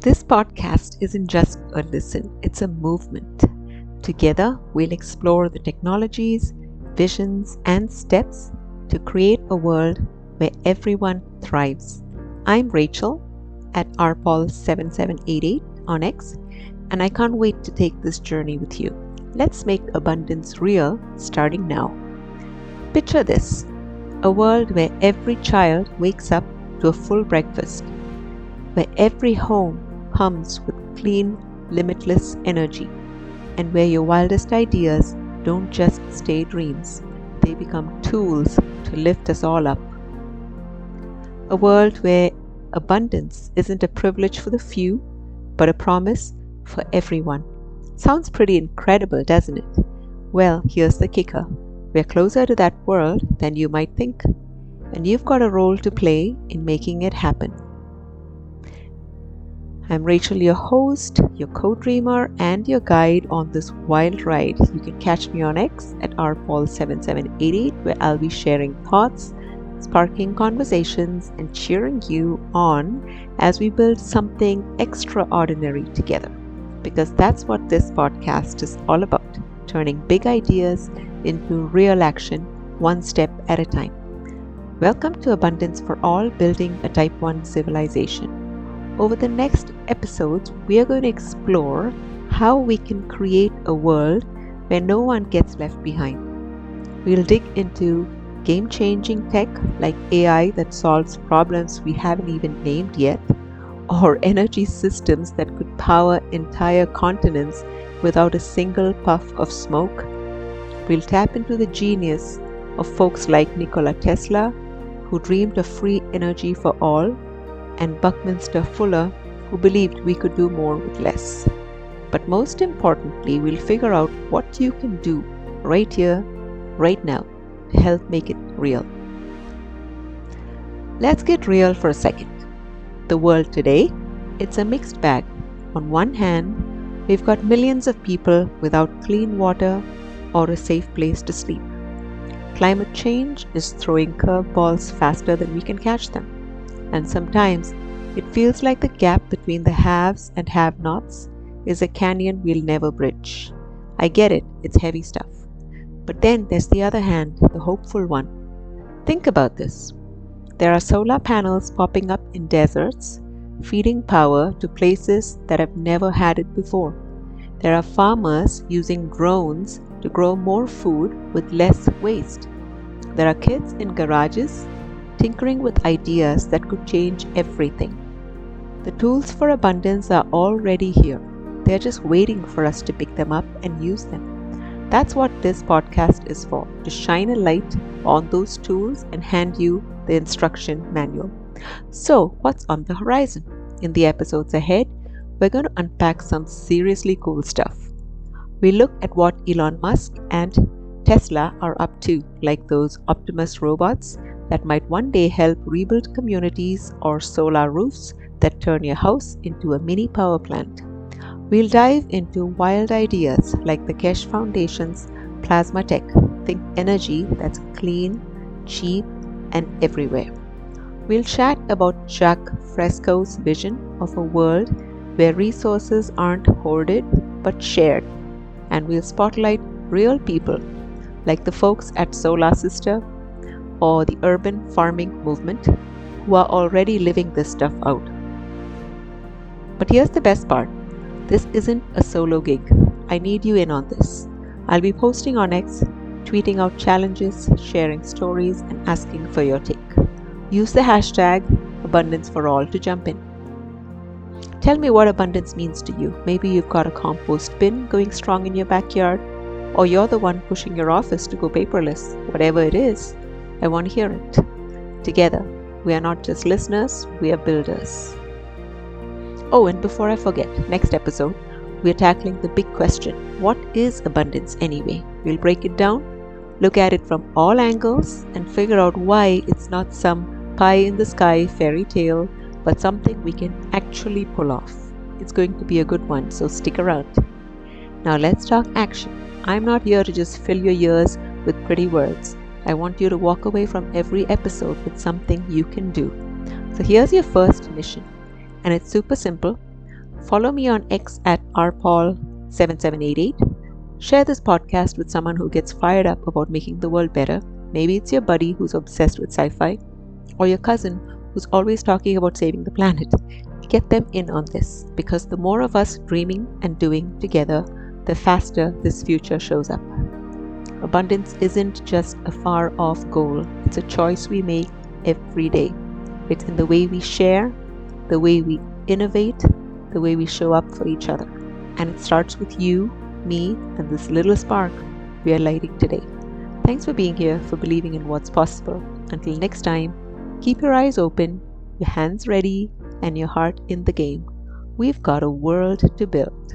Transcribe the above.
This podcast isn't just a listen, it's a movement. Together, we'll explore the technologies, visions, and steps to create a world where everyone thrives. I'm Rachel at rpaul7788 on X, and I can't wait to take this journey with you. Let's make abundance real starting now. Picture this: a world where every child wakes up to a full breakfast, where every home hums with clean, limitless energy, and where your wildest ideas don't just stay dreams, they become tools to lift us all up. A world where abundance isn't a privilege for the few, but a promise for everyone. Sounds pretty incredible, doesn't it? Well, here's the kicker. We're closer to that world than you might think, and you've got a role to play in making it happen. I'm Rachel, your host, your co-dreamer, and your guide on this wild ride. You can catch me on X at rpaul7788, where I'll be sharing thoughts, sparking conversations, and cheering you on as we build something extraordinary together. Because that's what this podcast is all about, turning big ideas into real action, one step at a time. Welcome to Abundance for All, building a Type 1 civilization. Over the next episodes, we are going to explore how we can create a world where no one gets left behind. We'll dig into game-changing tech like AI that solves problems we haven't even named yet, or energy systems that could power entire continents without a single puff of smoke. We'll tap into the genius of folks like Nikola Tesla, who dreamed of free energy for all, and Buckminster Fuller, who believed we could do more with less. But most importantly, we'll figure out what you can do right here, right now, to help make it real. Let's get real for a second. The world today, it's a mixed bag. On one hand, we've got millions of people without clean water or a safe place to sleep. Climate change is throwing curveballs faster than we can catch them. And sometimes it feels like the gap between the haves and have-nots is a canyon we'll never bridge. I get it, it's heavy stuff. But then there's the other hand, the hopeful one. Think about this. There are solar panels popping up in deserts, feeding power to places that have never had it before. There are farmers using drones to grow more food with less waste. There are kids in garages tinkering with ideas that could change everything. The tools for abundance are already here. They're just waiting for us to pick them up and use them. That's what this podcast is for, to shine a light on those tools and hand you the instruction manual. So, what's on the horizon? In the episodes ahead, we're going to unpack some seriously cool stuff. We look at what Elon Musk and Tesla are up to, like those Optimus robots that might one day help rebuild communities, or solar roofs that turn your house into a mini power plant. We'll dive into wild ideas like the Kesh Foundation's plasma tech. Think energy that's clean, cheap, and everywhere. We'll chat about Jacques Fresco's vision of a world where resources aren't hoarded but shared. And we'll spotlight real people like the folks at Solar Sister or the urban farming movement who are already living this stuff out. But here's the best part. This isn't a solo gig. I need you in on this. I'll be posting on X, tweeting out challenges, sharing stories, and asking for your take. Use the hashtag #AbundanceForAll to jump in. Tell me what abundance means to you. Maybe you've got a compost bin going strong in your backyard, or you're the one pushing your office to go paperless. Whatever it is, I want to hear it. Together, we are not just listeners, we are builders. Oh, and before I forget, next episode, we are tackling the big question. What is abundance anyway? We'll break it down, look at it from all angles, and figure out why it's not some pie-in-the-sky fairy tale, but something we can actually pull off. It's going to be a good one, so stick around. Now let's talk action. I'm not here to just fill your ears with pretty words. I want you to walk away from every episode with something you can do. So here's your first mission, and it's super simple. Follow me on X at rpaul7788. Share this podcast with someone who gets fired up about making the world better. Maybe it's your buddy who's obsessed with sci-fi, or your cousin who's always talking about saving the planet. Get them in on this, because the more of us dreaming and doing together, the faster this future shows up. Abundance isn't just a far off goal, it's a choice we make every day. It's in the way we share, the way we innovate, the way we show up for each other. And it starts with you, me, and this little spark we are lighting today. Thanks for being here, for believing in what's possible. Until next time, keep your eyes open, your hands ready, and your heart in the game. We've got a world to build.